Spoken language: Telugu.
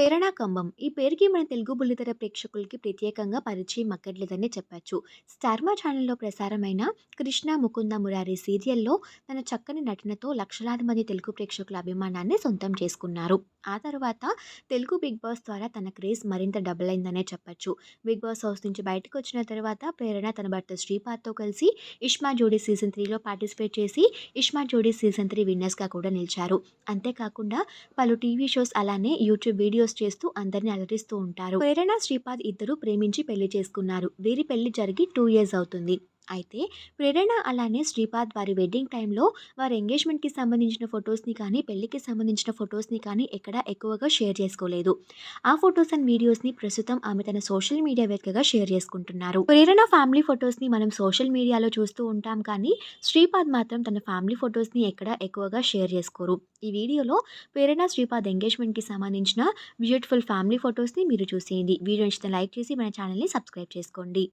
ప్రేరణ కంబం. ఈ పేరుకి మన తెలుగు బుల్లితెర ప్రేక్షకులకి ప్రత్యేకంగా పరిచయం అక్కర్లేదనే చెప్పొచ్చు. స్టార్ మా ఛానల్‌లో ప్రసారమైన 'కృష్ణ ముకుంద మురారి' సీరియల్‌లో తన చక్కని నటనతో లక్షలాది మంది తెలుగు ప్రేక్షకుల అభిమానాన్ని సొంతం చేసుకున్నారు. ఆ తర్వాత తెలుగు 'బిగ్ బాస్' ద్వారా తన క్రేజ్ మరింత డబుల్ అయిందనే చెప్పొచ్చు. 'బిగ్ బాస్' హౌస్ నుంచి బయటకొచ్చిన తర్వాత ప్రేరణ తన భర్త శ్రీపాద్‌తో కలిసి 'ఇష్మా జోడీ' సీజన్ 3లో పార్టిసిపేట్ చేసి 'ఇష్మా జోడీ' సీజన్ 3 విన్నర్స్‌గా కూడా నిలిచారు. అంతేకాకుండా పలు టీవీ షోస్ అలానే యూట్యూబ్ వీడియోస్ చేస్తూ అందరిని అలరిస్తూ ఉంటారు. ప్రేరణ, శ్రీపాద్ ఇద్దరు ప్రేమించి పెళ్లి చేసుకున్నారు. వీరి పెళ్లి జరిగి 2 ఇయర్స్ అవుతుంది. అయితే ప్రేరణ అలానే శ్రీపాద్ వారి వెడ్డింగ్ టైంలో వారి ఎంగేజ్‌మెంట్‌కి సంబంధించిన ఫోటోస్‌ని కానీ, పెళ్లికి సంబంధించిన ఫోటోస్‌ని కానీ ఎక్కడ ఎక్కువగా షేర్ చేసుకోలేదు. ఆ ఫోటోస్ అండ్ వీడియోస్‌ని ప్రస్తుతం ఆమె తన సోషల్ మీడియా వేదికగా షేర్ చేసుకుంటున్నారు. ప్రేరణ ఫ్యామిలీ ఫోటోస్‌ని మనం సోషల్ మీడియాలో చూస్తూ ఉంటాం కానీ, శ్రీపాద్ మాత్రం తన ఫ్యామిలీ ఫోటోస్‌ని ఎక్కడ ఎక్కువగా షేర్ చేసుకోరు. ఈ వీడియోలో ప్రేరణ, శ్రీపాద్ ఎంగేజ్‌మెంట్‌కి సంబంధించిన బ్యూటిఫుల్ ఫ్యామిలీ ఫోటోస్‌ని మీరు చూసేయండి. వీడియో నచ్చితే లైక్ చేసి మన ఛానల్‌ని సబ్స్క్రైబ్ చేసుకోండి.